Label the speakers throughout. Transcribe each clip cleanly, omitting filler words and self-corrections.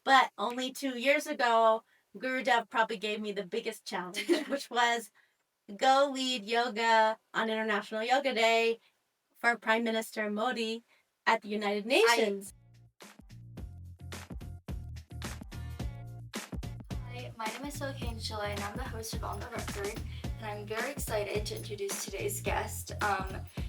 Speaker 1: But only 2 years ago, Guru Dev probably gave me the biggest challenge, which was go lead yoga on International Yoga Day for Prime Minister Modi at the United Nations.
Speaker 2: Hi, my name is Angela and I'm the host of On the Record, and I'm very excited to introduce today's guest.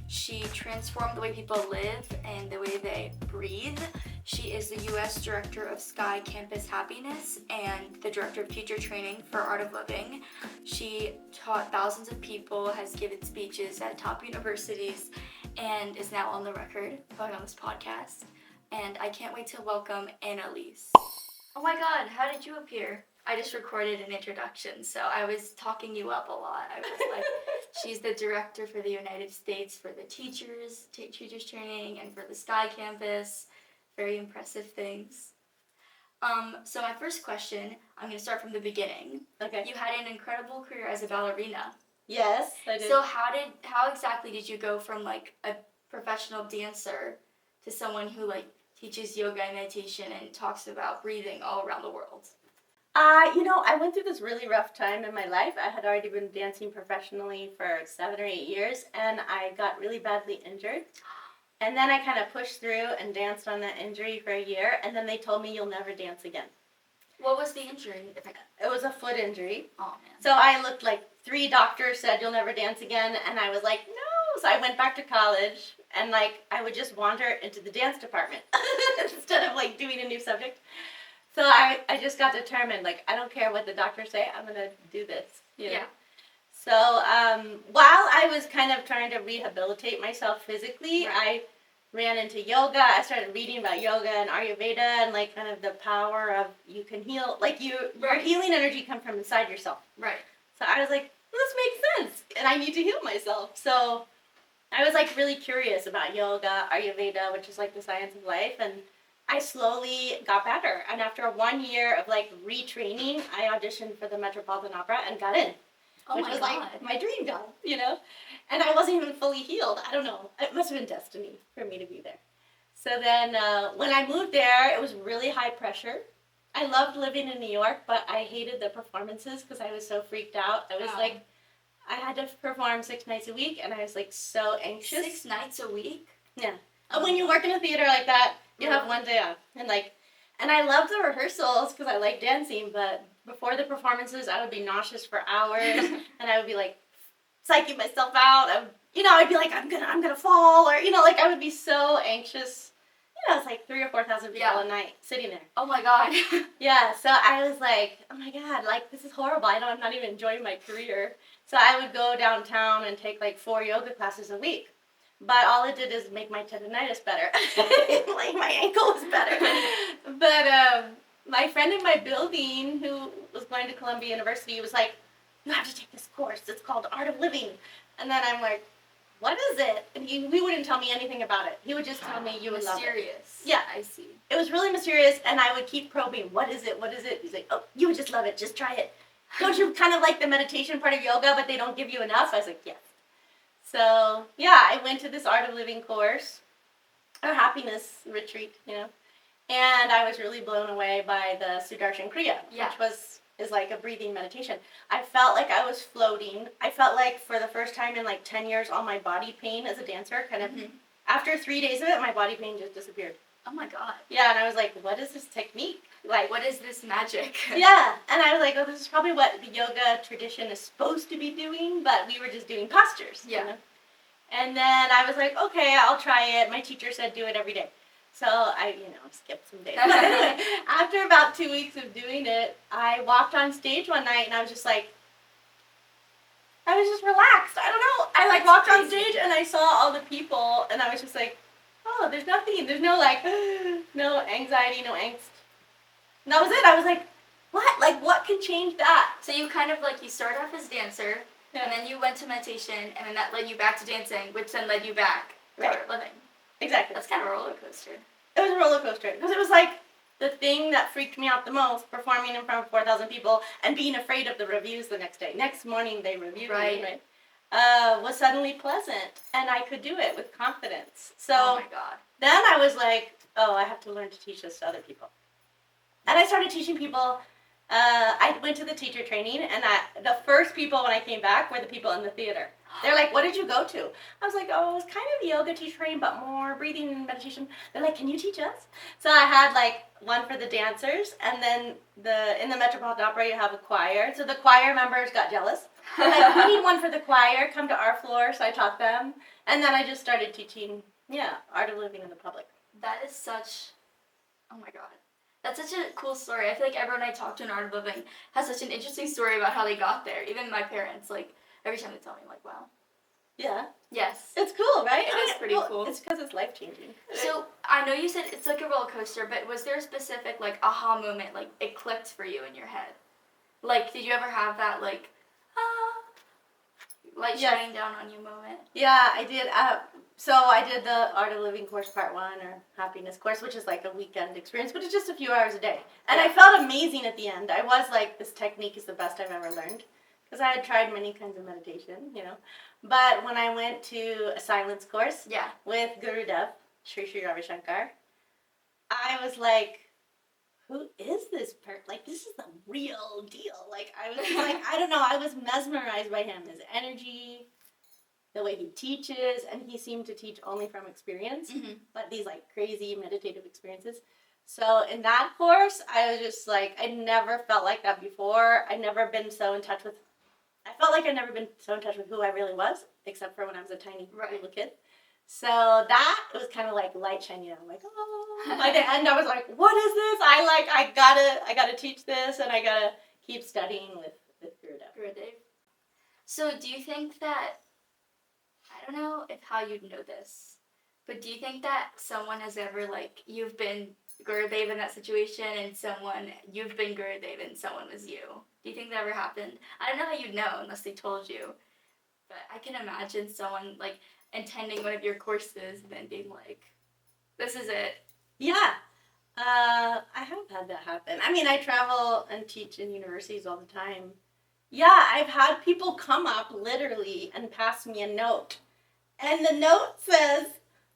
Speaker 2: She transformed the way people live and the way they breathe. She is the U.S. Director of Sky Campus Happiness and the Director of Teacher Training for Art of Living. She taught thousands of people, has given speeches at top universities, and is now on the record going on this podcast. And I can't wait to welcome Annelies. Oh my god, how did you appear? I just recorded an introduction, so I was talking you up a lot. I was like, she's the director for the United States for the teachers training, and for the Sky Campus. Very impressive things. So my first question, I'm going to start from the beginning.
Speaker 1: Okay.
Speaker 2: You had an incredible career as a ballerina.
Speaker 1: Yes, I did.
Speaker 2: So how exactly did you go from like a professional dancer to someone who like teaches yoga and meditation and talks about breathing all around the world?
Speaker 1: I went through this really rough time in my life. I had already been dancing professionally for 7 or 8 years, and I got really badly injured. And then I kind of pushed through and danced on that injury for a year, and then they told me you'll never dance again.
Speaker 2: What was the injury?
Speaker 1: It was a foot injury.
Speaker 2: Oh, man.
Speaker 1: So I looked like 3 doctors said you'll never dance again, and I was like, no. So I went back to college, and I would just wander into the dance department instead of doing a new subject. So I just got determined, I don't care what the doctors say, I'm going to do this.
Speaker 2: Yeah.
Speaker 1: So while I was kind of trying to rehabilitate myself physically,
Speaker 2: Right.
Speaker 1: I ran into yoga. I started reading about yoga and Ayurveda and kind of the power of you can heal. Your
Speaker 2: Right.
Speaker 1: healing energy comes from inside yourself.
Speaker 2: Right.
Speaker 1: So I was like, this makes sense, and I need to heal myself. So I was really curious about yoga, Ayurveda, which is the science of life, and I slowly got better. And after 1 year of retraining, I auditioned for the Metropolitan Opera and got in.
Speaker 2: Oh
Speaker 1: which
Speaker 2: my
Speaker 1: was
Speaker 2: god.
Speaker 1: my dream job, And I wasn't even fully healed. I don't know. It must have been destiny for me to be there. So then when I moved there, it was really high pressure. I loved living in New York, but I hated the performances because I was so freaked out. I was
Speaker 2: Wow.
Speaker 1: I had to perform 6 nights a week, and I was so anxious.
Speaker 2: 6 nights a week?
Speaker 1: Yeah. When you work in a theater like that, you have 1 day off. And I loved the rehearsals because I like dancing, but before the performances, I would be nauseous for hours, and I would be psyching myself out. I'd be I'm gonna fall, or I would be so anxious. It's 3,000 or 4,000 people a night sitting there.
Speaker 2: Oh my god.
Speaker 1: Yeah, so I was oh my god, this is horrible. I'm not even enjoying my career. So I would go downtown and take 4 yoga classes a week. But all it did is make my tendonitis better. My ankle was better. But my friend in my building who was going to Columbia University was you have to take this course. It's called Art of Living. And then I'm what is it? And he wouldn't tell me anything about it. He would just tell me you would love it.
Speaker 2: Mysterious.
Speaker 1: Yeah.
Speaker 2: I see.
Speaker 1: It was really mysterious, and I would keep probing, what is it? What is it? He's oh, you would just love it. Just try it. Don't you kind of like the meditation part of yoga, but they don't give you enough? I was yes. So, yeah, I went to this Art of Living course, or happiness retreat, and I was really blown away by the Sudarshan Kriya, which is a breathing meditation. I felt I was floating. I felt for the first time in 10 years, all my body pain as a dancer kind of, after 3 days of it, my body pain just disappeared.
Speaker 2: Oh my god.
Speaker 1: Yeah, and I was what is this technique?
Speaker 2: What is this magic?
Speaker 1: Yeah, and I was oh, this is probably what the yoga tradition is supposed to be doing, but we were just doing postures.
Speaker 2: Yeah.
Speaker 1: And then I was okay, I'll try it. My teacher said do it every day. So I, skipped some days. But anyway, after about 2 weeks of doing it, I walked on stage one night and I was just I was just relaxed. I don't know. I walked on stage and I saw all the people and I was just oh, there's nothing. There's no no anxiety, no angst. And that was it. I was what? What can change that?
Speaker 2: So you kind of you started off as dancer, and then you went to meditation, and then that led you back to dancing, which then led you back to
Speaker 1: Right.
Speaker 2: art living.
Speaker 1: Exactly.
Speaker 2: That's kind of a roller coaster.
Speaker 1: It was a roller coaster because it was the thing that freaked me out the most, performing in front of 4,000 people and being afraid of the reviews the next day. Next morning they reviewed me, right? Was suddenly pleasant, and I could do it with confidence. So
Speaker 2: oh my god.
Speaker 1: then I was oh, I have to learn to teach this to other people. And I started teaching people. I went to the teacher training, and the first people when I came back were the people in the theater. They're like, "What did you go to?" I was like, "Oh, it was kind of yoga teacher training, but more breathing and meditation." They're like, "Can you teach us?" So I had like one for the dancers, and then in the Metropolitan Opera you have a choir. So the choir members got jealous. They're like, "We need one for the choir. Come to our floor." So I taught them, and then I just started teaching. Yeah, art of living in the public.
Speaker 2: That is such, oh my god. That's such a cool story. I feel like everyone I talk to in Art of Living has such an interesting story about how they got there. Even my parents, like, every time they tell me, I'm like, wow.
Speaker 1: Yeah.
Speaker 2: Yes.
Speaker 1: It's cool, right?
Speaker 2: It is pretty cool.
Speaker 1: It's because it's life-changing.
Speaker 2: So, I know you said it's like a roller coaster, but was there a specific, like, aha moment, like, it clicked for you in your head? Like, did you ever have that, like, light shining down on you moment?
Speaker 1: Yeah, I did. So I did the Art of Living course part 1 or happiness course, which is like a weekend experience, but it's just a few hours a day. And I felt amazing at the end. I was like, this technique is the best I've ever learned because I had tried many kinds of meditation, you know. But when I went to a silence course with Guru Dev, Sri Sri Ravi Shankar, I was like, who is this person? Like, this is the real deal. Like, I was like, I don't know, I was mesmerized by him, his energy, the way he teaches, and he seemed to teach only from experience, but these like crazy meditative experiences. So in that course, I was just like, I never felt like that before. I'd never been so in touch with, I felt like I'd never been so in touch with who I really was, except for when I was a tiny little kid. So that was kind of like light shining. I'm like, oh. By the end, I was like, what is this? I gotta teach this, and I gotta keep studying with Guru Dev.
Speaker 2: So do you think that, I don't know if how you'd know this, but do you think that someone has ever, like, you've been Gurudev in that situation and you've been Gurudev and someone was you? Do you think that ever happened? I don't know how you'd know unless they told you, but I can imagine someone, like, attending one of your courses and then being like, this is it.
Speaker 1: Yeah. I have had that happen. I mean, I travel and teach in universities all the time. Yeah, I've had people come up literally and pass me a note. And the note says,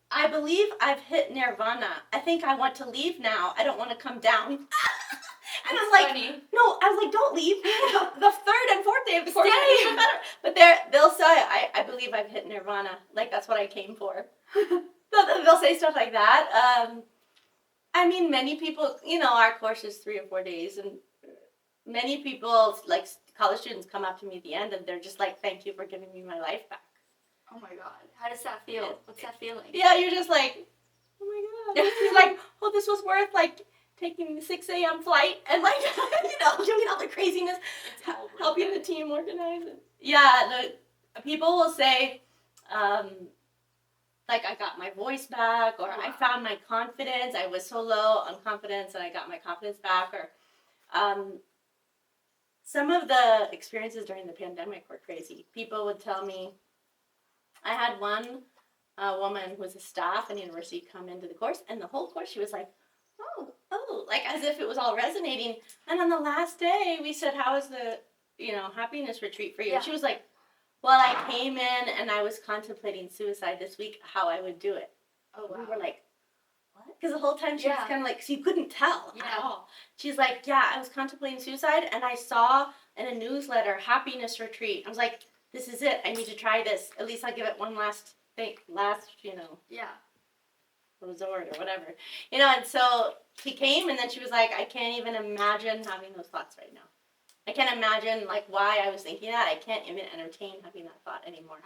Speaker 1: I believe I've hit nirvana. I think I want to leave now. I don't want to come down. And I'm like,
Speaker 2: funny.
Speaker 1: No, I was like, don't leave. The third and fourth day of the course is even better. But they'll say, I believe I've hit nirvana. Like, that's what I came for. They'll say stuff like that. I mean, many people, you know, our course is 3 or 4 days, and many people, like college students, come up to me at the end, and they're just like, thank you for giving me my life back.
Speaker 2: Oh my god. How does that feel? What's that feeling?
Speaker 1: Yeah, you're just like, oh my god. You're like, oh, this was worth, like, taking the 6 a.m. flight and, like, you know, doing all the craziness, helping the team organize it. Yeah, people will say, like, I got my voice back, or I found my confidence. I was so low on confidence, and I got my confidence back, or some of the experiences during the pandemic were crazy. People would tell me, I had one woman who was a staff in the university come into the course, and the whole course she was like, oh, like as if it was all resonating. And on the last day, we said, how was the, happiness retreat for you?
Speaker 2: Yeah.
Speaker 1: And she was like, well, I came in and I was contemplating suicide this week, how I would do it.
Speaker 2: Oh, wow.
Speaker 1: We were like, what? Because the whole time she was kind of like, so you couldn't tell at all. She's like, yeah, I was contemplating suicide, and I saw in a newsletter, happiness retreat. I was like, this is it. I need to try this. At least I'll give it one last thing, resort or whatever. And so she came, and then she was like, I can't even imagine having those thoughts right now. I can't imagine, like, why I was thinking that. I can't even entertain having that thought anymore.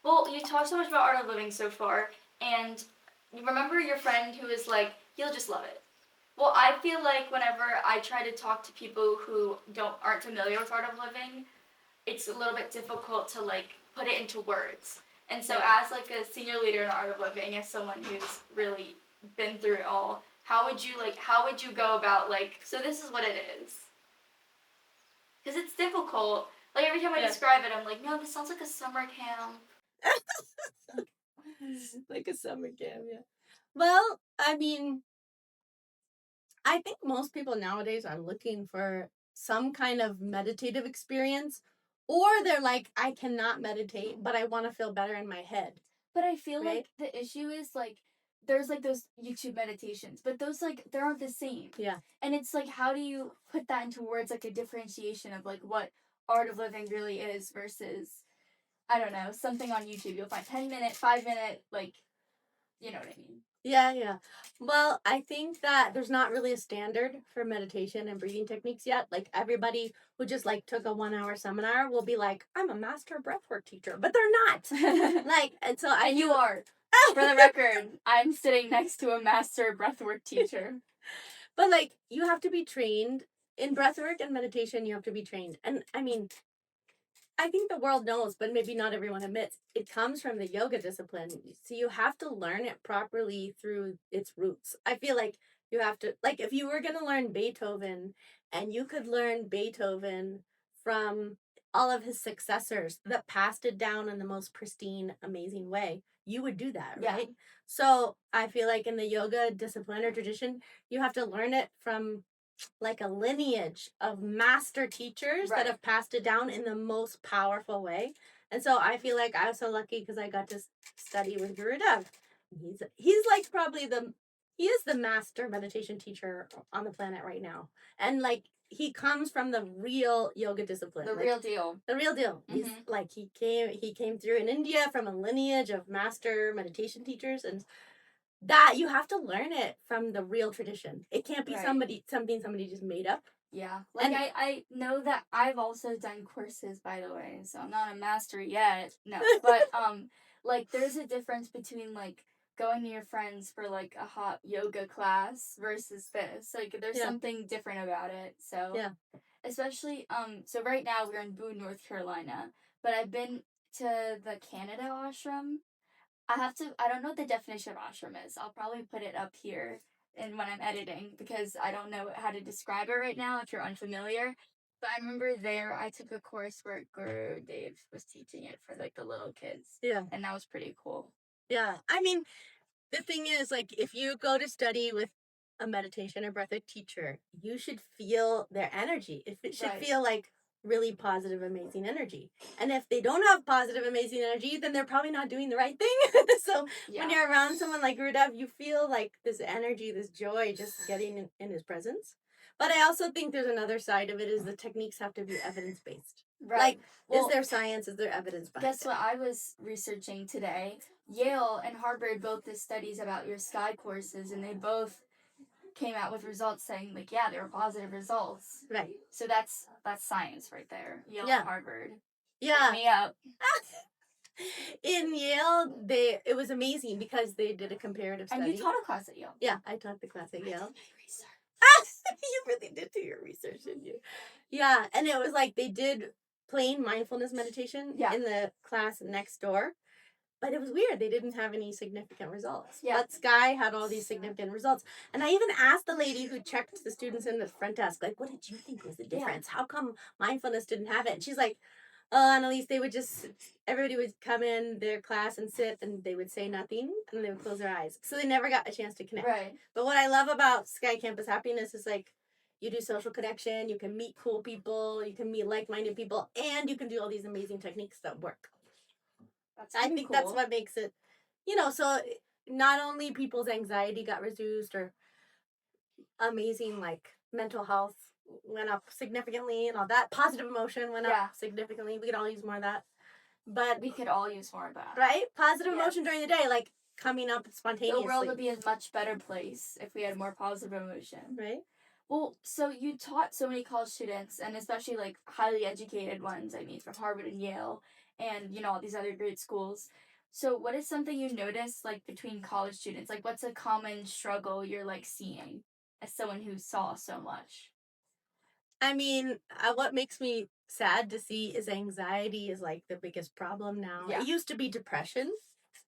Speaker 2: Well, you talked so much about art of living so far, and you remember your friend who was like, you'll just love it. Well, I feel like whenever I try to talk to people who aren't familiar with art of living, it's a little bit difficult to, like, put it into words. And so as, like, a senior leader in art of living, as someone who's really been through it all, how would you go about, like, so this is what it is? Because it's difficult. Like, every time I describe it, I'm like, no, this sounds like a summer camp.
Speaker 1: Like a summer camp, yeah. Well, I mean, I think most people nowadays are looking for some kind of meditative experience, or they're like, I cannot meditate, but I want to feel better in my head.
Speaker 2: But I feel like the issue is, like, there's like those YouTube meditations, but those like they aren't the same.
Speaker 3: Yeah.
Speaker 2: And it's like, how do you put that into words, like a differentiation of like what art of living really is versus, I don't know, something on YouTube. You'll find 10-minute, 5-minute, like, you know what I mean.
Speaker 3: Yeah. Well, I think that there's not really a standard for meditation and breathing techniques yet. Like everybody who just like took a 1 hour seminar will be like, I'm a master breathwork teacher, but they're not. Like, and so
Speaker 2: And you are. For the record, I'm sitting next to a master breathwork teacher.
Speaker 3: But like, you have to be trained in breathwork and meditation. You have to be trained, and I mean, I think the world knows, but maybe not everyone admits, it comes from the yoga discipline. So you have to learn it properly through its roots. I feel like you have to, like, if you were going to learn Beethoven and you could learn Beethoven from all of his successors that passed it down in the most pristine, amazing way, you would do that,
Speaker 2: Yeah.
Speaker 3: right? So I feel like in the yoga discipline or tradition, you have to learn it from like a lineage of master teachers
Speaker 2: Right.
Speaker 3: that have passed it down in the most powerful way. And so I feel like I was so lucky because I got to study with Guru Dev. He's like probably he is the master meditation teacher on the planet right now. And like he comes from the real yoga discipline.
Speaker 2: The
Speaker 3: like,
Speaker 2: real deal.
Speaker 3: The real deal.
Speaker 2: Mhm.
Speaker 3: He's like he came through in India from a lineage of master meditation teachers, and that you have to learn it from the real tradition. It can't be
Speaker 2: Right.
Speaker 3: something somebody just made up.
Speaker 2: Yeah. Like,
Speaker 3: And-
Speaker 2: I know that I've also done courses, by the way, so I'm not a master yet. No. But, like, there's a difference between, like, going to your friends for, like, a hot yoga class versus this. Like, there's
Speaker 3: Yeah.
Speaker 2: something different about it. So,
Speaker 3: Yeah.
Speaker 2: especially, so right now we're in Boone, North Carolina, but I've been to the Canada ashram. I don't know what the definition of ashram is. I'll probably put it up here and when I'm editing because I don't know how to describe it right now if you're unfamiliar. But I remember there I took a course where Guru Dave was teaching it for like the little kids.
Speaker 3: Yeah.
Speaker 2: And that was pretty cool.
Speaker 3: Yeah. I mean, the thing is, like, if you go to study with a meditation or breathwork teacher, you should feel their energy. It should
Speaker 2: Right.
Speaker 3: feel like really positive, amazing energy. And if they don't have positive, amazing energy, then they're probably not doing the right thing. So
Speaker 2: Yeah.
Speaker 3: when you're around someone like Gurudev, you feel like this energy, this joy just getting in his presence. But I also think there's another side of it is the techniques have to be evidence-based.
Speaker 2: Right.
Speaker 3: Like,
Speaker 2: Well,
Speaker 3: is there science? Is there evidence behind
Speaker 2: guess what I was researching today? Yale and Harvard both did studies about your sky courses, and they both came out with results saying like, yeah, there were positive results.
Speaker 3: Right.
Speaker 2: So that's science right there. Yale
Speaker 3: Yeah.
Speaker 2: and Harvard.
Speaker 3: Yeah.
Speaker 2: Pick me up.
Speaker 3: In Yale, it was amazing because they did a comparative study.
Speaker 2: And you taught a class at Yale.
Speaker 3: Yeah, I taught the class at Yale.
Speaker 2: Research.
Speaker 3: You really did do your research, didn't you? Yeah, and it was like they did plain mindfulness meditation in the class next door. But it was weird. They didn't have any significant results.
Speaker 2: Yeah.
Speaker 3: But Sky had all these significant results. And I even asked the lady who checked the students in the front desk, like, what did you think was the difference? How come mindfulness didn't have it? And she's like, oh, Annelies, everybody would come in their class and sit, and they would say nothing, and they would close their eyes. So they never got a chance to connect.
Speaker 2: Right.
Speaker 3: But what I love about Sky Campus Happiness is, like, you do social connection, you can meet cool people, you can meet like-minded people, and you can do all these amazing techniques that work. I think
Speaker 2: cool.
Speaker 3: that's what makes it, so not only people's anxiety got reduced or amazing, like, mental health went up significantly and all that, positive emotion went up significantly. We could all use more of that. But
Speaker 2: we could all use more of that.
Speaker 3: Right? Positive emotion during the day, like coming up spontaneously.
Speaker 2: The world would be a much better place if we had more positive emotion.
Speaker 3: Right?
Speaker 2: Well, so you taught so many college students, and especially like highly educated ones, I mean, from Harvard and Yale, and all these other great schools. So what is something you notice like between college students? Like what's a common struggle you're like seeing as someone who saw so much?
Speaker 3: I mean, what makes me sad to see is anxiety is like the biggest problem now.
Speaker 2: Yeah.
Speaker 3: It used to be depression.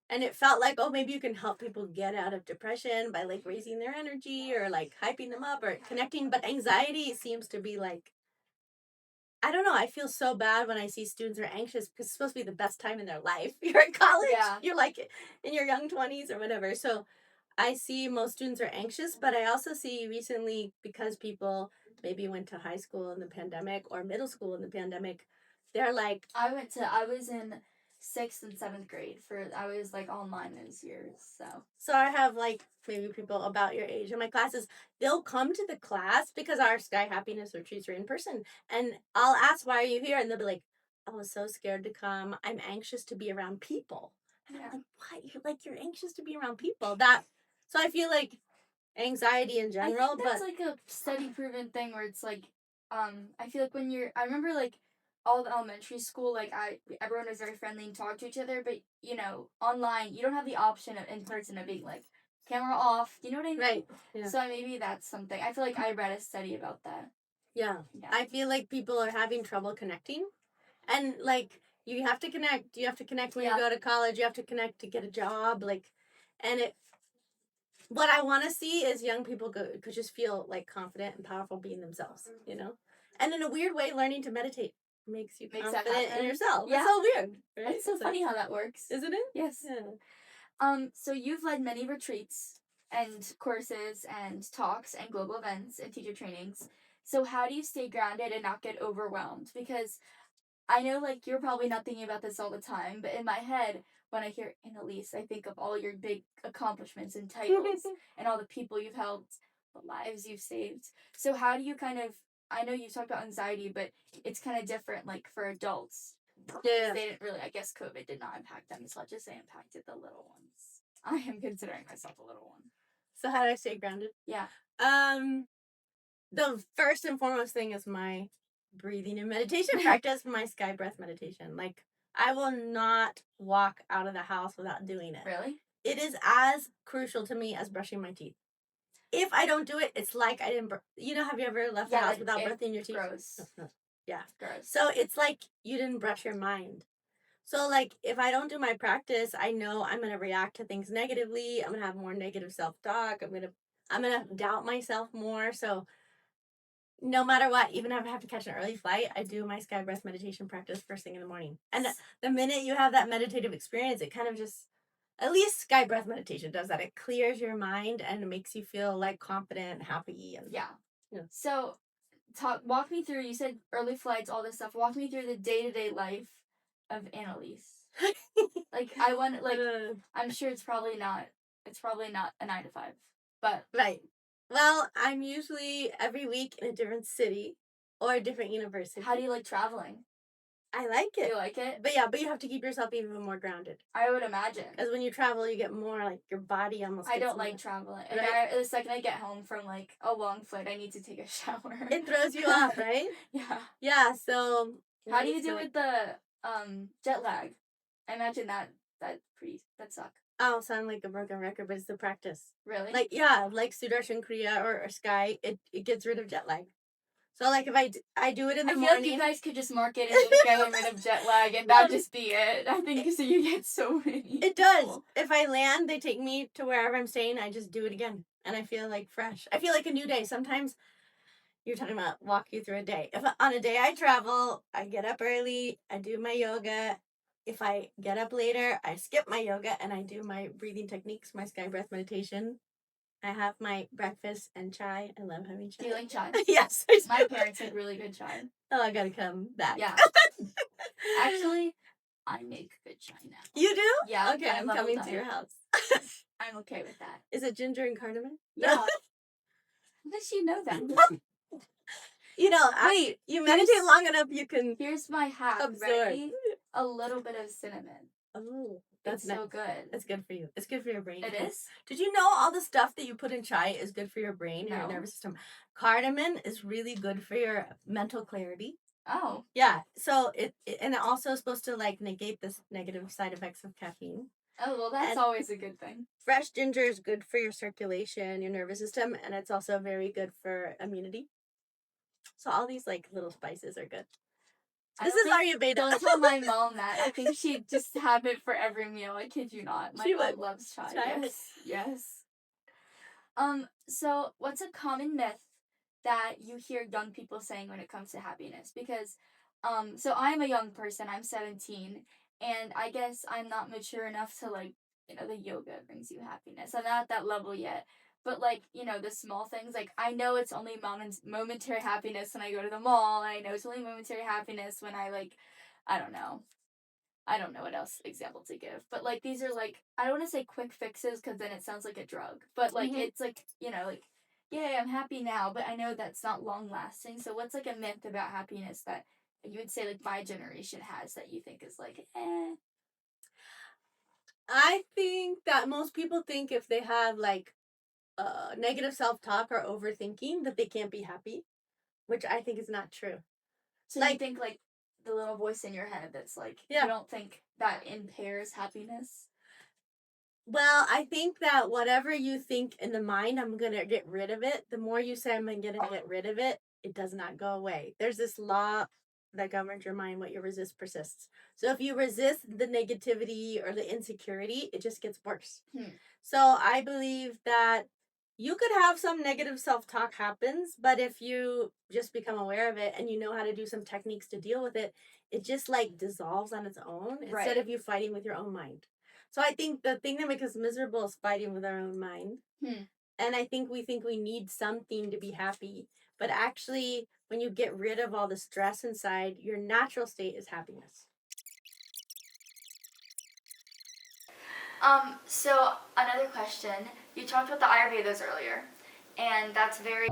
Speaker 3: And it felt like, oh, maybe you can help people get out of depression by like raising their energy or like hyping them up or connecting. But anxiety seems to be like, I don't know. I feel so bad when I see students are anxious because it's supposed to be the best time in their life. You're in college.
Speaker 2: Yeah.
Speaker 3: You're like in your young 20s or whatever. So I see most students are anxious, but I also see recently because people maybe went to high school in the pandemic or middle school in the pandemic, they're like,
Speaker 2: I was in 6th and 7th grade. I was like online those years, so.
Speaker 3: So I have like maybe people about your age in my classes. They'll come to the class because our Sky Happiness retreats are in person, and I'll ask, "Why are you here?" And they'll be like, "I was so scared to come. I'm anxious to be around people." And I'm
Speaker 2: Yeah.
Speaker 3: like, "What? You're anxious to be around people?" That so I feel like anxiety in
Speaker 2: I
Speaker 3: general,
Speaker 2: think that's
Speaker 3: but
Speaker 2: like a study proven thing where it's like, I feel like I remember like all the elementary school, like everyone was very friendly and talked to each other, but online, you don't have the option of in person of being like, camera off, you know what I mean?
Speaker 3: right, yeah,
Speaker 2: So maybe that's something. I feel like I read a study about that.
Speaker 3: yeah.
Speaker 2: Yeah.
Speaker 3: I feel like people are having trouble connecting, and like you have to connect. You have to connect when
Speaker 2: Yeah.
Speaker 3: you go to college. You have to connect to get a job, like, and it what I want to see is young people could just feel like confident and powerful being themselves, you know? And in a weird way, learning to meditate makes you
Speaker 2: Makes that
Speaker 3: confident in
Speaker 2: happen.
Speaker 3: yourself.
Speaker 2: Yeah.
Speaker 3: It's so weird, right?
Speaker 2: It's so funny how that works.
Speaker 3: Isn't it?
Speaker 2: Yes.
Speaker 3: Yeah.
Speaker 2: So you've led many retreats and courses and talks and global events and teacher trainings. So how do you stay grounded and not get overwhelmed? Because I know like you're probably not thinking about this all the time, but in my head, when I hear Annelies, I think of all your big accomplishments and titles and all the people you've helped, the lives you've saved. So how do you I know you talked about anxiety, but it's kind of different like for adults.
Speaker 3: Yeah.
Speaker 2: They didn't really, I guess COVID did not impact them as much as they impacted the little ones. I am considering myself a little one.
Speaker 3: So how do I stay grounded?
Speaker 2: Yeah.
Speaker 3: The first and foremost thing is my breathing and meditation practice, my sky breath meditation. Like I will not walk out of the house without doing it.
Speaker 2: Really?
Speaker 3: It is as crucial to me as brushing my teeth. If I don't do it, it's like I didn't. Have you ever left the house without brushing your teeth?
Speaker 2: Gross.
Speaker 3: Yeah.
Speaker 2: Gross.
Speaker 3: So it's like you didn't brush your mind. So like if I don't do my practice, I know I'm gonna react to things negatively. I'm gonna have more negative self-talk. I'm gonna doubt myself more. So no matter what, even if I have to catch an early flight, I do my sky breath meditation practice first thing in the morning. And the minute you have that meditative experience, it kind of just, at least sky breath meditation does that. It clears your mind and it makes you feel like confident, happy, and
Speaker 2: Yeah.
Speaker 3: Yeah.
Speaker 2: So, walk me through. You said early flights, all this stuff. Walk me through the day-to-day life of Annelies. Like I want, like I'm sure it's probably not. It's probably not a 9 to 5, but
Speaker 3: right. Well, I'm usually every week in a different city or a different university.
Speaker 2: how do you like traveling?
Speaker 3: I like it.
Speaker 2: You like it?
Speaker 3: But you have to keep yourself even more grounded.
Speaker 2: I would imagine.
Speaker 3: Because when you travel, you get more like your body almost.
Speaker 2: I
Speaker 3: gets
Speaker 2: don't
Speaker 3: more,
Speaker 2: like traveling. And
Speaker 3: right?
Speaker 2: the second I get home from like a long flight, I need to take a shower.
Speaker 3: It throws you off, right?
Speaker 2: Yeah.
Speaker 3: Yeah. So
Speaker 2: How do you do with the jet lag? I imagine that suck.
Speaker 3: I'll sound like a broken record, but it's the practice.
Speaker 2: Really?
Speaker 3: Like like Sudarshan Kriya or Sky, it gets rid of jet lag. So like if I do it in the
Speaker 2: I feel
Speaker 3: morning,
Speaker 2: like you guys could just market it as getting rid of jet lag and that'd just be it. I think so you get so many.
Speaker 3: It does. If I land, they take me to wherever I'm staying. I just do it again, and I feel like fresh. I feel like a new day. Sometimes you're talking about walk you through a day. If on a day I travel, I get up early, I do my yoga. If I get up later, I skip my yoga and I do my breathing techniques, my sky breath meditation. I have my breakfast and chai. I love having chai.
Speaker 2: Do you like chai?
Speaker 3: Yes.
Speaker 2: My parents had really good chai.
Speaker 3: Oh, I gotta come back.
Speaker 2: Yeah. Actually, I make good chai now.
Speaker 3: You do?
Speaker 2: Yeah.
Speaker 3: Okay, I'm coming to your house.
Speaker 2: I'm okay with that.
Speaker 3: Is it ginger and cardamom?
Speaker 2: Yeah. How does she know that?
Speaker 3: Wait, you meditate long enough, you can.
Speaker 2: Here's my hack.
Speaker 3: Absorb.
Speaker 2: Ready? A little bit of cinnamon.
Speaker 3: Oh,
Speaker 2: That's so good.
Speaker 3: That's good for you. It's good for your brain.
Speaker 2: It is?
Speaker 3: Did you know all the stuff that you put in chai is good for your brain and your
Speaker 2: No.
Speaker 3: nervous system? Cardamom is really good for your mental clarity.
Speaker 2: Oh.
Speaker 3: Yeah. So it also is supposed to like negate the negative side effects of caffeine.
Speaker 2: Oh, well, that's always a good thing. Fresh
Speaker 3: ginger is good for your circulation, your nervous system, and it's also very good for immunity. So all these like little spices are good. This is Ayurveda.
Speaker 2: Don't tell my mom that. I think she'd just have it for every meal. I kid you not. My mom loves chai. Yes. So what's a common myth that you hear young people saying when it comes to happiness? Because, so I'm a young person. I'm 17, and I guess I'm not mature enough to like, the yoga brings you happiness. I'm not at that level yet. But like, the small things, like I know it's only momentary happiness when I go to the mall. I know it's only momentary happiness when I like, I don't know, I don't know what else example to give, but like these are like I don't want to say quick fixes because then it sounds like a drug, but like it's like like yay, I'm happy now, but I know that's not long lasting. So what's like a myth about happiness that you would say like my generation has that you think is like
Speaker 3: I think that most people think if they have like negative self-talk or overthinking that they can't be happy, which I think is not true.
Speaker 2: So
Speaker 3: Like-
Speaker 2: you think like the little voice in your head that's like
Speaker 3: Yeah.
Speaker 2: you don't think that impairs happiness?
Speaker 3: Well, I think that whatever you think in the mind, I'm going to get rid of it. The more you say I'm going to get rid of it, it does not go away. There's this law that governs your mind: what you resist persists. So if you resist the negativity or the insecurity, it just gets worse. So I believe that you could have some negative self-talk happens, but if you just become aware of it and you know how to do some techniques to deal with it, it just like dissolves on its own instead of you fighting with your own mind. So I think the thing that makes us miserable is fighting with our own mind. And I think we need something to be happy. But actually, when you get rid of all the stress inside, your natural state is happiness.
Speaker 2: So another question. You talked about the Ayurvedas earlier, and that's very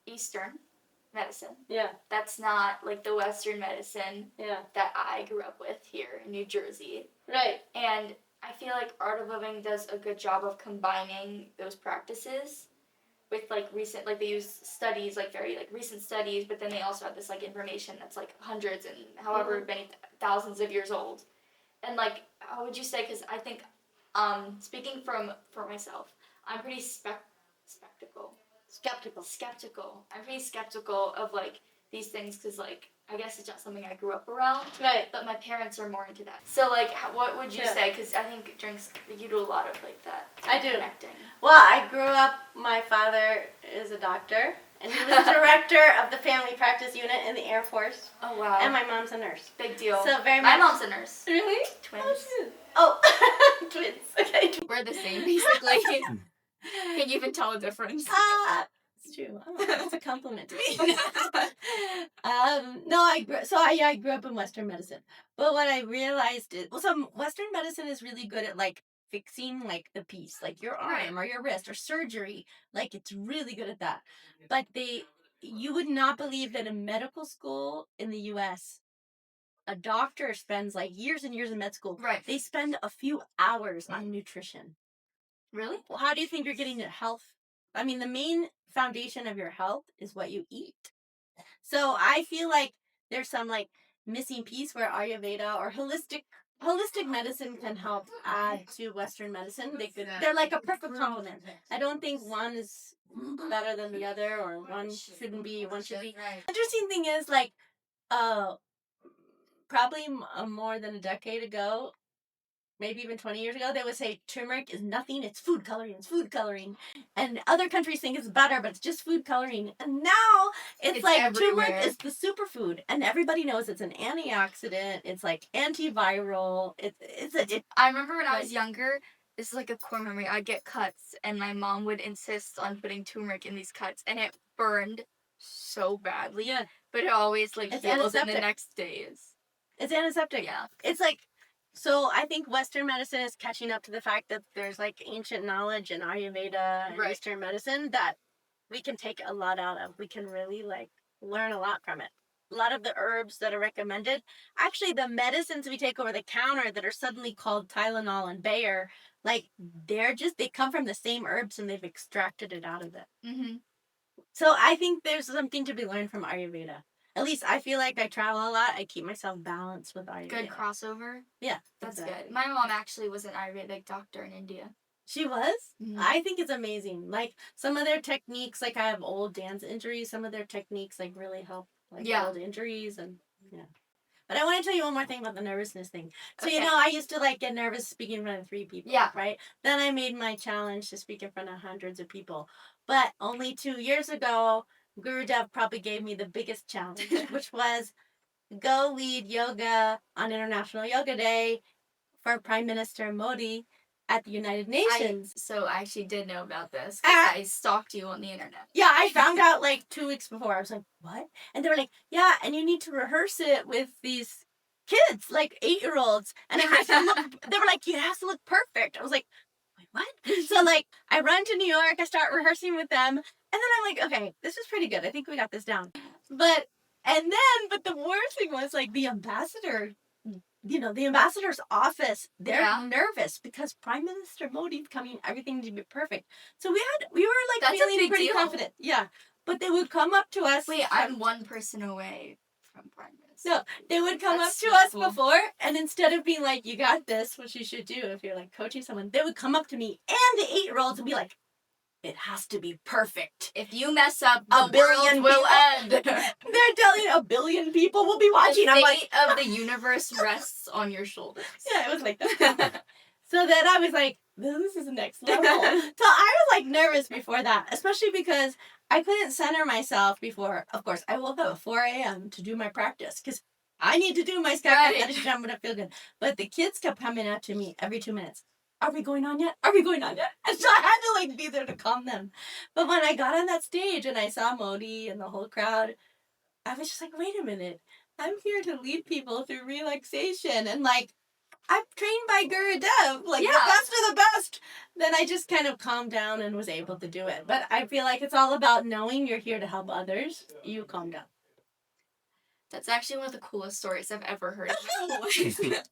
Speaker 2: Eastern medicine.
Speaker 3: Yeah.
Speaker 2: That's not like the Western medicine
Speaker 3: Yeah.
Speaker 2: that I grew up with here in New Jersey.
Speaker 3: Right.
Speaker 2: And I feel like Art of Living does a good job of combining those practices with like recent, like they use studies, like very like recent studies, but then they also have this like information that's like hundreds and however many thousands of years old. And like, how would you say? Because I think, speaking for myself, I'm pretty skeptical. I'm pretty skeptical of like these things because like I guess it's not something I grew up around.
Speaker 3: Right.
Speaker 2: But my parents are more into that. So like, what would you say? Because I think you do a lot of like that.
Speaker 3: I do.
Speaker 2: Connecting.
Speaker 3: Well, I grew up, my father is a doctor, and he was the director of the family practice unit in the Air Force.
Speaker 2: Oh, wow.
Speaker 3: And my mom's a nurse.
Speaker 2: Big deal.
Speaker 3: So very
Speaker 2: my
Speaker 3: much.
Speaker 2: mom's a nurse.
Speaker 3: Really?
Speaker 2: Twins.
Speaker 3: Oh, twins. Okay.
Speaker 2: We're the same, basically. Can you even tell a difference?
Speaker 3: It's true. Oh, that's a compliment to me. No, I grew up in Western medicine. But what I realized is, so Western medicine is really good at like fixing like the piece, like your arm or your wrist or surgery. Like it's really good at that. But you would not believe that in medical school in the US, a doctor spends like years and years in med school.
Speaker 2: Right.
Speaker 3: They spend a few hours on nutrition.
Speaker 2: Really?
Speaker 3: Well, how do you think you're getting your health? I mean, the main foundation of your health is what you eat. So I feel like there's some like missing piece where Ayurveda or holistic medicine can help add to Western medicine. They're like a perfect complement. I don't think one is better than the other, or one should be. Interesting thing is like, probably more than a decade ago, maybe even 20 years ago, they would say turmeric is nothing, it's food coloring. And other countries think it's better, but it's just food coloring. And now it's like
Speaker 2: everywhere.
Speaker 3: turmeric is the superfood. And everybody knows it's an antioxidant, it's like antiviral.
Speaker 2: I remember when I was younger, this is like a core memory, I'd get cuts, and my mom would insist on putting turmeric in these cuts, and it burned so badly.
Speaker 3: Yeah.
Speaker 2: But it always like
Speaker 3: It's
Speaker 2: heals in the
Speaker 3: antiseptic.
Speaker 2: next days.
Speaker 3: It's antiseptic.
Speaker 2: Yeah.
Speaker 3: It's like, so I think Western medicine is catching up to the fact that there's like ancient knowledge in Ayurveda and Eastern medicine that we can take a lot out of. We can really like learn a lot from it. A lot of the herbs that are recommended, actually the medicines we take over the counter that are suddenly called Tylenol and Bayer, like they come from the same herbs and they've extracted it out of it.
Speaker 2: Mm-hmm.
Speaker 3: So I think there's something to be learned from Ayurveda. At least I feel like I travel a lot. I keep myself balanced with Ayurveda.
Speaker 2: Good crossover.
Speaker 3: Yeah.
Speaker 2: That's
Speaker 3: exactly.
Speaker 2: good. My mom actually was an Ayurvedic doctor in India.
Speaker 3: She was?
Speaker 2: Mm-hmm.
Speaker 3: I think it's amazing. Like some of their techniques, like I have old dance injuries, some of their techniques like really help like old injuries and But I want to tell you one more thing about the nervousness thing. So, I used to like get nervous speaking in front of 3 people.
Speaker 2: Yeah.
Speaker 3: Right? Then I made my challenge to speak in front of hundreds of people. But only 2 years ago, Guru Dev probably gave me the biggest challenge, which was go lead yoga on International Yoga Day for Prime Minister Modi at the United Nations.
Speaker 2: So I actually did know about this
Speaker 3: Ah.
Speaker 2: because I stalked you on the internet.
Speaker 3: Yeah, I found out like 2 weeks before. I was like, what? And they were like, yeah, and you need to rehearse it with these kids, like 8-year-olds. And it has to look, they were like, it has to look perfect. I was like, wait, what? So like, I run to New York, I start rehearsing with them. And then I'm like, okay, this is pretty good. I think we got this down. But the worst thing was like the ambassador, the ambassador's office, they're nervous because Prime Minister Modi's coming, everything to be perfect. So we were like
Speaker 2: That's a
Speaker 3: feeling
Speaker 2: big
Speaker 3: pretty
Speaker 2: deal.
Speaker 3: confident. Yeah. But they would come up to us.
Speaker 2: Wait, I'm one person away from Prime Minister.
Speaker 3: No, they would come
Speaker 2: That's
Speaker 3: up to us
Speaker 2: cool.
Speaker 3: before, and instead of being like, you got this, which you should do if you're like coaching someone, they would come up to me and the 8-year-olds would be like, it has to be perfect.
Speaker 2: If you mess up,
Speaker 3: A
Speaker 2: the
Speaker 3: billion
Speaker 2: world will end.
Speaker 3: They're telling 1 billion people will be watching.
Speaker 2: The
Speaker 3: I'm
Speaker 2: fate
Speaker 3: like,
Speaker 2: of the universe rests on your shoulders.
Speaker 3: yeah, it was like that. So then I was like, this is the next level. So I was like nervous before that, especially because I couldn't center myself before. Of course, I woke up at 4 a.m. to do my practice because I need to do my sky meditation. I'm going to feel good. But the kids kept coming up to me every 2 minutes. Are we going on yet? Are we going on yet? And so I had to like be there to calm them. But when I got on that stage and I saw Modi and the whole crowd, I was just like, wait a minute. I'm here to lead people through relaxation. And like, I'm trained by Gurudev, like the best of the best. Then I just kind of calmed down and was able to do it. But I feel like it's all about knowing you're here to help others. You calm down.
Speaker 2: That's actually one of the coolest stories I've ever heard in my life.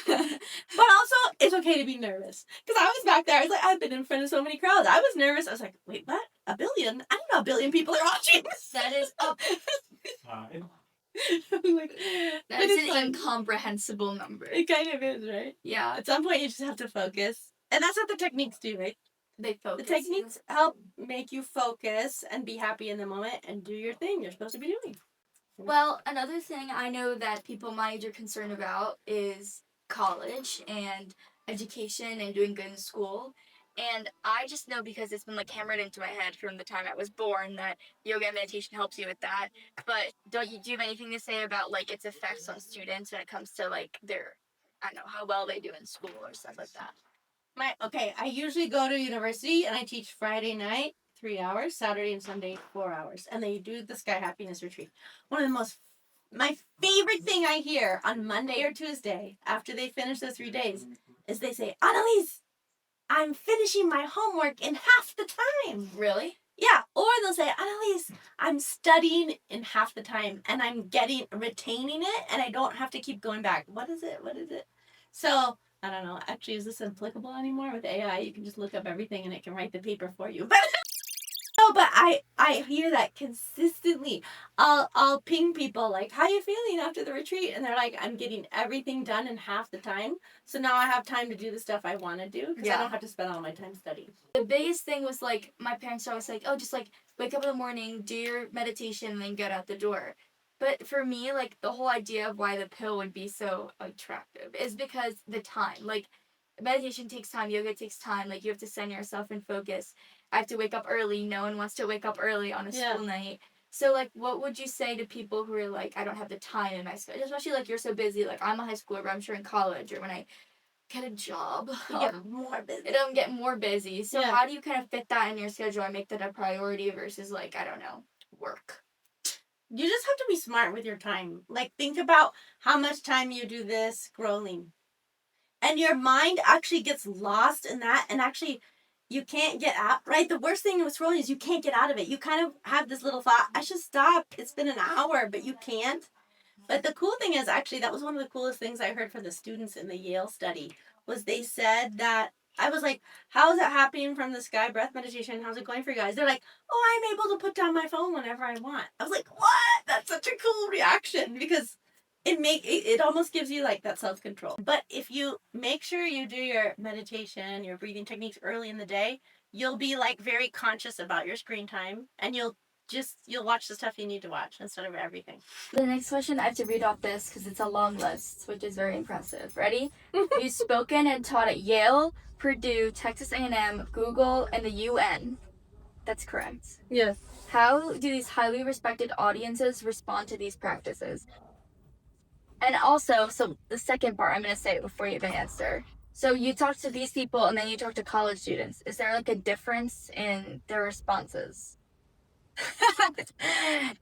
Speaker 3: But also, it's okay to be nervous. Because I was back there, I was like, I've been in front of so many crowds. I was nervous. I was like, wait, what? 1 billion? I don't know 1 billion people are watching.
Speaker 2: That is up.
Speaker 3: Like,
Speaker 2: That is an incomprehensible number.
Speaker 3: It kind of is, right?
Speaker 2: Yeah.
Speaker 3: At some point, you just have to focus. And that's what the techniques do, right?
Speaker 2: They focus.
Speaker 3: The techniques help make you focus and be happy in the moment and do your thing you're supposed to be doing.
Speaker 2: Well, another thing I know that people my age are concerned about is college and education and doing good in school. And I just know because it's been like hammered into my head from the time I was born that yoga and meditation helps you with that. But do you have anything to say about like its effects on students when it comes to like their, I don't know, how well they do in school or stuff like that?
Speaker 3: I usually go to university and I teach Friday night 3 hours, Saturday and Sunday 4 hours, and they do the Sky Happiness Retreat. My favorite thing I hear on Monday or Tuesday after they finish those 3 days is they say, Annelies, I'm finishing my homework in half the time.
Speaker 2: Really?
Speaker 3: Yeah, or they'll say, Annelies, I'm studying in half the time and I'm retaining it and I don't have to keep going back. What is it? So, I don't know. Actually, is this applicable anymore with AI? You can just look up everything and it can write the paper for you. But I hear that consistently. I'll ping people like, how you feeling after the retreat? And they're like, I'm getting everything done in half the time. So now I have time to do the stuff I want to do because I don't have to spend all my time studying.
Speaker 2: The biggest thing was like, my parents are always like, oh, just like wake up in the morning, do your meditation, and then get out the door. But for me, like the whole idea of why the pill would be so attractive is because the time. Like meditation takes time, yoga takes time. Like you have to center yourself and focus. I have to wake up early. No one wants to wake up early on a school night. So like, what would you say to people who are like, I don't have the time in my schedule, especially like you're so busy. Like I'm a high schooler, but I'm sure in college or when I get a job,
Speaker 3: You get more busy.
Speaker 2: it'll get more busy. So how do you kind of fit that in your schedule or make that a priority versus like, I don't know, work?
Speaker 3: You just have to be smart with your time. Like, think about how much time you do this scrolling. And your mind actually gets lost in that. And actually, you can't get out, right? The worst thing with scrolling is you can't get out of it. You kind of have this little thought, I should stop. It's been an hour, but you can't. But the cool thing is, actually, that was one of the coolest things I heard from the students in the Yale study, was they said that, I was like, how is it happening from the Sky Breath Meditation? How's it going for you guys? They're like, oh, I'm able to put down my phone whenever I want. I was like, what? That's such a cool reaction because it almost gives you like that self-control. But if you make sure you do your meditation, your breathing techniques early in the day, you'll be like very conscious about your screen time and you'll watch the stuff you need to watch instead of everything.
Speaker 2: The next question, I have to read off this because it's a long list, which is very impressive. Ready? You've spoken and taught at Yale, Purdue, Texas A&M, Google, and the UN. That's correct.
Speaker 3: Yes.
Speaker 2: How do these highly respected audiences respond to these practices? And also, so the second part, I'm going to say it before you even answer. So you talk to these people and then you talk to college students. Is there like a difference in their responses?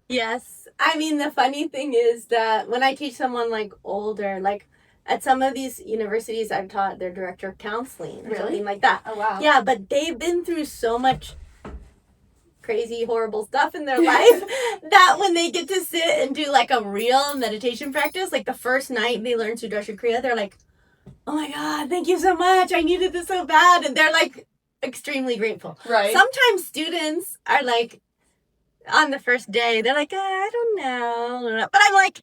Speaker 3: Yes. I mean, the funny thing is that when I teach someone like older, like at some of these universities, I've taught their director of counseling or something like that.
Speaker 2: Oh, wow.
Speaker 3: Yeah, but they've been through so much crazy, horrible stuff in their life that when they get to sit and do like a real meditation practice, like the first night they learn Sudarshan Kriya, they're like, oh my God, thank you so much. I needed this so bad. And they're like extremely grateful.
Speaker 2: Right.
Speaker 3: Sometimes students are like, on the first day, they're like, I don't know. But I'm like,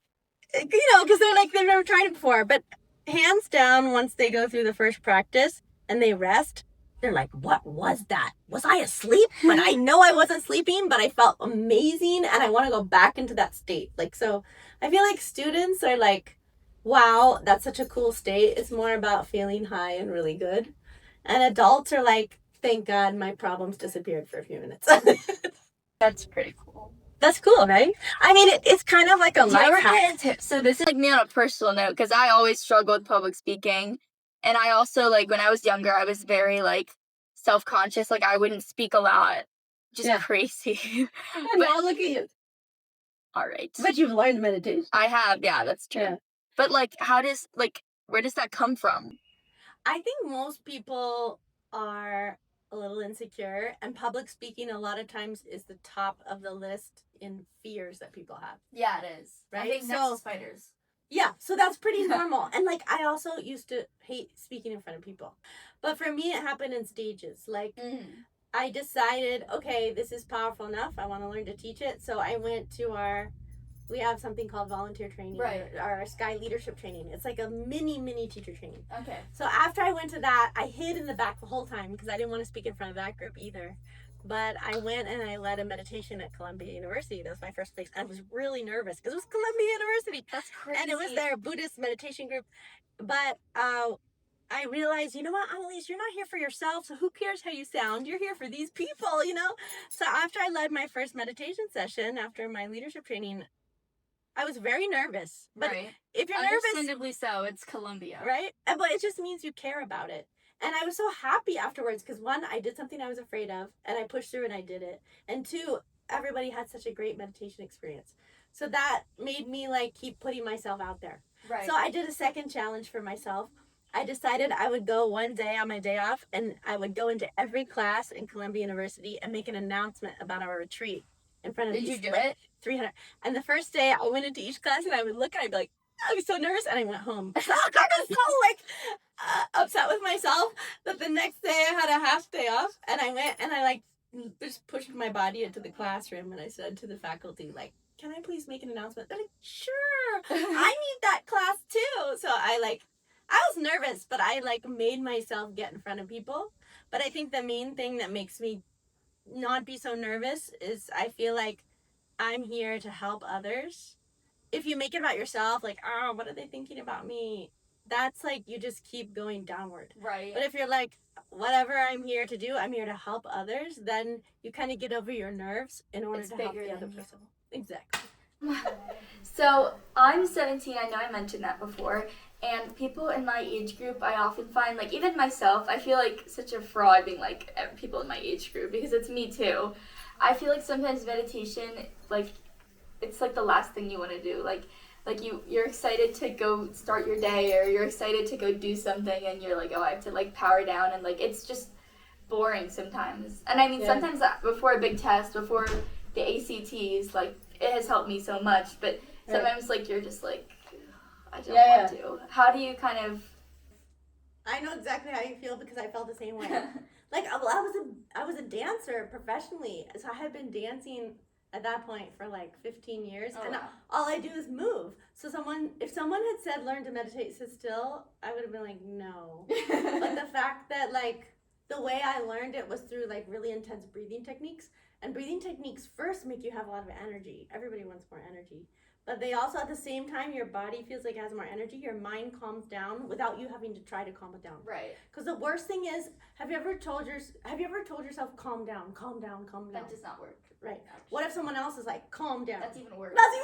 Speaker 3: because they're like, they've never tried it before. But hands down, once they go through the first practice and they rest, they're like, what was that? Was I asleep? But I know I wasn't sleeping, but I felt amazing and I want to go back into that state. Like, so I feel like students are like, wow, that's such a cool state. It's more about feeling high and really good. And adults are like, thank God my problems disappeared for a few minutes.
Speaker 2: That's pretty cool.
Speaker 3: That's cool, right? I mean, it's kind of like a
Speaker 2: Do you ever
Speaker 3: life hack.
Speaker 2: get into, so this is like me on a personal note, because I always struggle with public speaking. And I also, like, when I was younger, I was very, like, self-conscious. Like, I wouldn't speak a lot. Just
Speaker 3: Yeah.
Speaker 2: crazy.
Speaker 3: And now look at you.
Speaker 2: All right.
Speaker 3: But you've learned meditation.
Speaker 2: I have, yeah, that's true.
Speaker 3: Yeah.
Speaker 2: But, like, where does that come from?
Speaker 3: I think most people are a little insecure, and public speaking a lot of times is the top of the list in fears that people have.
Speaker 2: Yeah, it is.
Speaker 3: Right?
Speaker 2: I think next
Speaker 3: So-
Speaker 2: to spiders.
Speaker 3: Yeah, so that's pretty normal. And like, I also used to hate speaking in front of people. But for me, it happened in stages. Like, I decided, okay, this is powerful enough. I want to learn to teach it. So I went to we have something called volunteer training,
Speaker 2: Right.
Speaker 3: Our Sky Leadership Training. It's like a mini teacher training.
Speaker 2: Okay.
Speaker 3: So after I went to that, I hid in the back the whole time because I didn't want to speak in front of that group either. But I went and I led a meditation at Columbia University. That was my first place. I was really nervous because it was Columbia University.
Speaker 2: That's crazy.
Speaker 3: And it was their Buddhist meditation group. But I realized, you know what, Annelies, you're not here for yourself, so who cares how you sound? You're here for these people, you know? So after I led my first meditation session, after my leadership training, I was very nervous. But
Speaker 2: right.
Speaker 3: if you're nervous,
Speaker 2: Understandably so. It's Columbia.
Speaker 3: right? But it just means you care about it. And I was so happy afterwards because one, I did something I was afraid of and I pushed through and I did it. And two, everybody had such a great meditation experience. So that made me like keep putting myself out there.
Speaker 2: Right.
Speaker 3: So I did a second challenge for myself. I decided I would go one day on my day off and I would go into every class in Columbia University and make an announcement about our retreat in front of
Speaker 2: Did you
Speaker 3: these,
Speaker 2: do
Speaker 3: like,
Speaker 2: it?
Speaker 3: 300. And the first day I went into each class and I would look and I'd be like, I was so nervous and I went home. So I was so like upset with myself that the next day I had a half day off and I went and I like just pushed my body into the classroom and I said to the faculty, like, can I please make an announcement? They're like, sure, I need that class too. So I was nervous, but I like made myself get in front of people. But I think the main thing that makes me not be so nervous is I feel like I'm here to help others. If you make it about yourself, like, oh, what are they thinking about me? That's like, you just keep going downward.
Speaker 2: Right.
Speaker 3: But if you're like, whatever I'm here to do, I'm here to help others, then you kind of get over your nerves in order
Speaker 2: It's
Speaker 3: to help
Speaker 2: bigger
Speaker 3: the other
Speaker 2: than you.
Speaker 3: person. Exactly.
Speaker 2: So I'm 17. I know I mentioned that before. And people in my age group, I often find, like, even myself, I feel like such a fraud being like people in my age group because it's me too. I feel like sometimes meditation, like, it's like the last thing you want to do. Like you're excited to go start your day or you're excited to go do something and you're like, oh, I have to like power down, and like it's just boring sometimes. And I mean, sometimes before a big test, before the ACTs, like it has helped me so much, but sometimes like you're just like, I don't want to. How do you kind of...
Speaker 3: I know exactly how you feel because I felt the same way. Like, well, I was a dancer professionally, so I had been dancing at that point for like 15 years, and all I do is move. So if someone had said learn to meditate, sit still, I would have been like, no. But the fact that like the way I learned it was through like really intense breathing techniques, and breathing techniques first make you have a lot of energy. Everybody wants more energy. But they also, at the same time, your body feels like it has more energy. Your mind calms down without you having to try to calm it down.
Speaker 2: Right.
Speaker 3: Because the worst thing is, have you ever told yourself, calm down, calm down, calm down?
Speaker 2: That does not work.
Speaker 3: Right. What if someone else is like, calm down?
Speaker 2: That's even worse.
Speaker 3: That's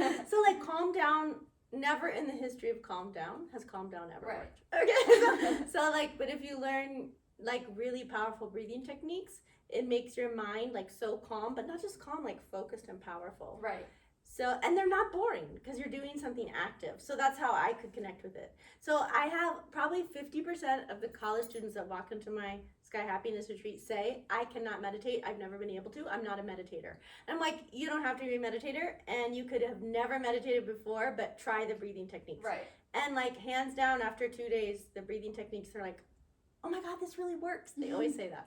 Speaker 3: even worse. So like, calm down never in the history of calm down has calm down ever
Speaker 2: Right.
Speaker 3: worked. Okay, so like, but if you learn like really powerful breathing techniques, it makes your mind like so calm, but not just calm, like focused and powerful.
Speaker 2: Right.
Speaker 3: So, and they're not boring because you're doing something active. So that's how I could connect with it. So I have probably 50% of the college students that walk into my Sky Happiness Retreat say, I cannot meditate. I've never been able to. I'm not a meditator. And I'm like, you don't have to be a meditator, and you could have never meditated before, but try the breathing techniques.
Speaker 2: Right.
Speaker 3: And like, hands down, after 2 days, the breathing techniques are like, oh my God, this really works. They always say that.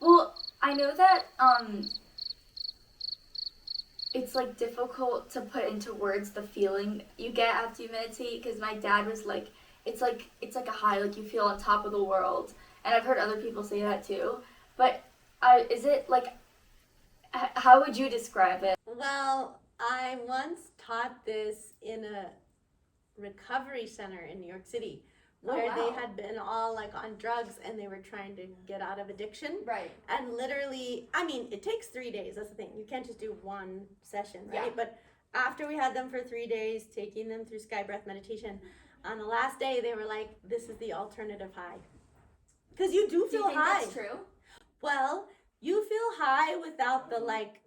Speaker 2: Well, I know that it's like difficult to put into words the feeling you get after you meditate, because my dad was like, it's like a high, like you feel on top of the world, and I've heard other people say that too. But is it like, how would you describe it?
Speaker 3: Well, I once taught this in a recovery center in New York City, where
Speaker 2: wow.
Speaker 3: they had been all like on drugs and they were trying to get out of addiction.
Speaker 2: Right.
Speaker 3: And literally, I mean, it takes 3 days. That's the thing. You can't just do one session, right?
Speaker 2: Yeah.
Speaker 3: But after we had them for 3 days, taking them through sky breath meditation, on the last day they were like, "This is the alternative high," because you do
Speaker 2: Do you
Speaker 3: feel
Speaker 2: think
Speaker 3: high.
Speaker 2: that's true?
Speaker 3: Well, you feel high without the like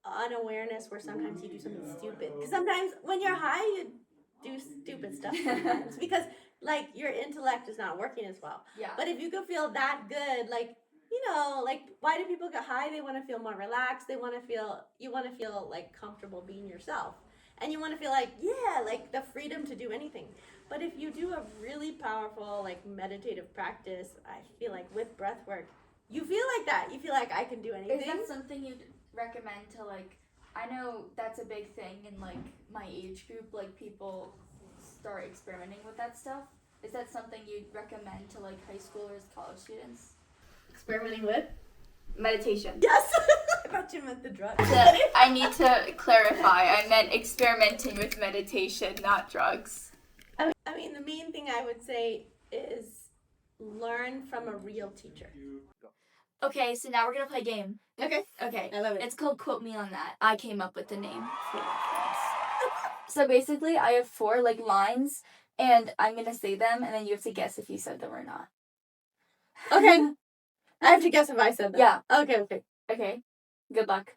Speaker 3: unawareness where sometimes you do something stupid. Because sometimes when you're high, you do stupid stuff sometimes because like your intellect is not working as well.
Speaker 2: Yeah.
Speaker 3: But if you can feel that good, like, you know, like, why do people get high? They want to feel more relaxed. You want to feel like comfortable being yourself. And you want to feel like, yeah, like the freedom to do anything. But if you do a really powerful, like, meditative practice, I feel like with breath work, you feel like that. You feel like I can do anything.
Speaker 2: Is that something you'd recommend to, like, I know that's a big thing in, like, my age group, like, people start experimenting with that stuff. Is that something you'd recommend to, like, high schoolers, college students?
Speaker 3: Experimenting with?
Speaker 2: Meditation.
Speaker 3: Yes! I thought you meant the drugs.
Speaker 2: I need to clarify. I meant experimenting with meditation, not drugs.
Speaker 3: I mean, the main thing I would say is learn from a real teacher.
Speaker 2: Okay, so now we're gonna play a game.
Speaker 3: Okay.
Speaker 2: Okay.
Speaker 3: I love it.
Speaker 2: It's called Quote Me on That. I came up with the name for this. So basically, I have 4 like lines, and I'm gonna say them, and then you have to guess if you said them or not.
Speaker 3: Okay. I have to guess if I said that.
Speaker 2: Yeah.
Speaker 3: Okay.
Speaker 2: Okay. Good luck.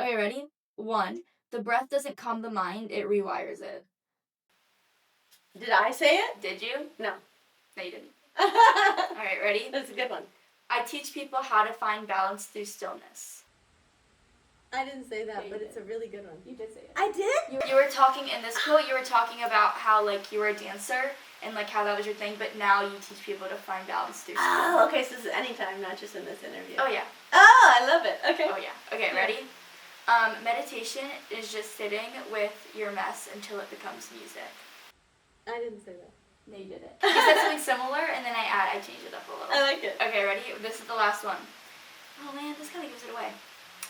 Speaker 2: Okay, ready? 1. The breath doesn't calm the mind; it rewires it.
Speaker 1: Did I say it?
Speaker 2: Did you?
Speaker 1: No.
Speaker 2: No, you didn't. All right, ready?
Speaker 1: That's a good one.
Speaker 2: I teach people how to find balance through stillness.
Speaker 3: I didn't say that,
Speaker 2: Yeah,
Speaker 3: but
Speaker 2: you
Speaker 3: it's a really good one.
Speaker 2: You did say it.
Speaker 3: I did?
Speaker 2: You were talking in this quote. You were talking about how like you were a dancer and like how that was your thing, but now you teach people to find balance through stillness.
Speaker 1: Oh, okay, so this is anytime, not just in this interview.
Speaker 2: Oh yeah.
Speaker 1: Oh, I love it. Okay.
Speaker 2: Oh yeah. Okay, ready? Meditation is just sitting with your mess until it becomes music.
Speaker 3: I didn't say that.
Speaker 2: No, you didn't. You said something similar, and then I changed it up a little.
Speaker 1: I like it.
Speaker 2: Okay, ready? This is the last one. Oh man, this kind of gives it away.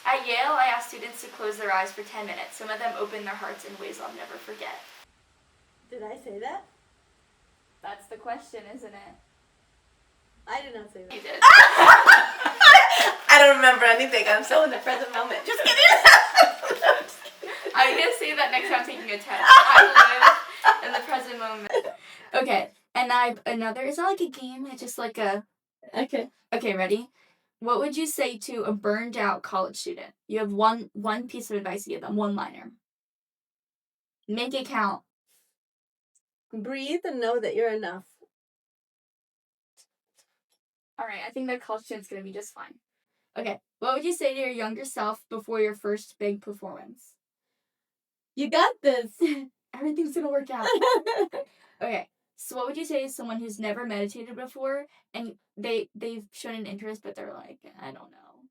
Speaker 2: At Yale, I asked students to close their eyes for 10 minutes. Some of them opened their hearts in ways I'll never forget.
Speaker 3: Did I say that?
Speaker 2: That's the question, isn't it?
Speaker 3: I did not say that.
Speaker 2: You did.
Speaker 1: I don't remember anything. I'm so in the present moment. Just kidding.
Speaker 2: I'm gonna say that next time I'm taking a test. I live in the present moment. Okay, and it's not like a game, it's just like a...
Speaker 1: Okay.
Speaker 2: Okay, ready? What would you say to a burned out college student? You have one piece of advice to give them, one-liner. Make it count.
Speaker 3: Breathe and know that you're enough.
Speaker 2: Alright, I think that college student's gonna be just fine. Okay, what would you say to your younger self before your first big performance?
Speaker 3: You got this.
Speaker 2: Everything's gonna work out. Okay, so what would you say to someone who's never meditated before and they've shown an interest but they're like, I don't know.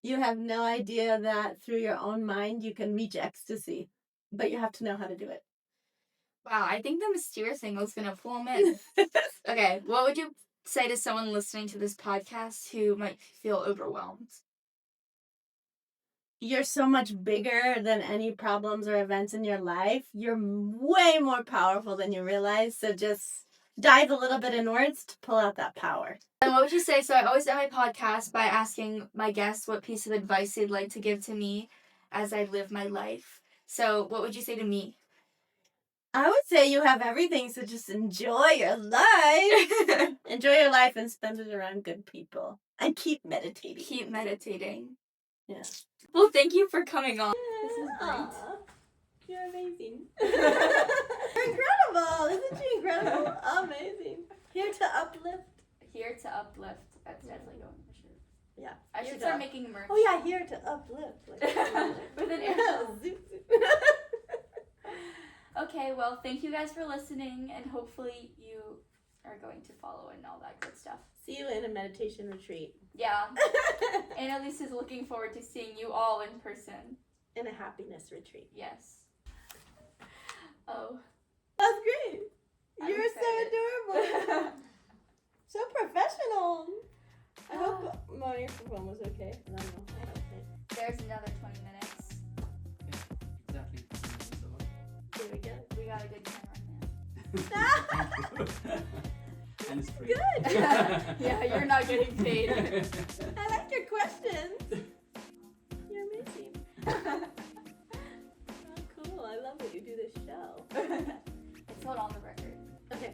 Speaker 3: You have no idea that through your own mind you can reach ecstasy, but you have to know how to do it.
Speaker 2: Wow, I think the mysterious thing was gonna pull them in. Okay, what would you say to someone listening to this podcast who might feel overwhelmed?
Speaker 3: You're so much bigger than any problems or events in your life. You're way more powerful than you realize. So just dive a little bit inwards to pull out that power.
Speaker 2: And what would you say? So I always end my podcast by asking my guests what piece of advice they'd like to give to me as I live my life. So what would you say to me?
Speaker 3: I would say you have everything, so just enjoy your life. Enjoy your life and spend it around good people. And keep meditating.
Speaker 2: Keep meditating.
Speaker 3: Yeah.
Speaker 2: Well, thank you for coming on. This is great.
Speaker 3: Aw, you're amazing. You're incredible. Isn't she incredible? Amazing. Here to uplift.
Speaker 2: Here to uplift. That's definitely going for sure.
Speaker 3: Yeah.
Speaker 2: I
Speaker 3: Here
Speaker 2: should
Speaker 3: to
Speaker 2: start making merch.
Speaker 3: Oh yeah, here to uplift.
Speaker 2: With an
Speaker 3: Yeah,
Speaker 2: arrow.
Speaker 3: zoop, zoop.
Speaker 2: Okay, well, thank you guys for listening, and hopefully you are going to follow and all that good stuff.
Speaker 3: See you in a meditation retreat.
Speaker 2: Yeah. Annelies is looking forward to seeing you all in person.
Speaker 3: In a happiness retreat.
Speaker 2: Yes. Oh.
Speaker 3: That's great.
Speaker 2: I'm
Speaker 3: You're so
Speaker 2: excited.
Speaker 3: adorable. So professional. I hope my microphone was okay. I don't know. I don't think.
Speaker 2: There's another 20 minutes.
Speaker 4: Exactly.
Speaker 3: Here we go.
Speaker 2: We got a good camera man.
Speaker 4: And it's free.
Speaker 3: Good.
Speaker 2: Yeah, you're not getting paid.
Speaker 3: I like your questions. You're amazing. Oh, cool. I love that you do this show.
Speaker 2: It's not on the record.
Speaker 3: Okay.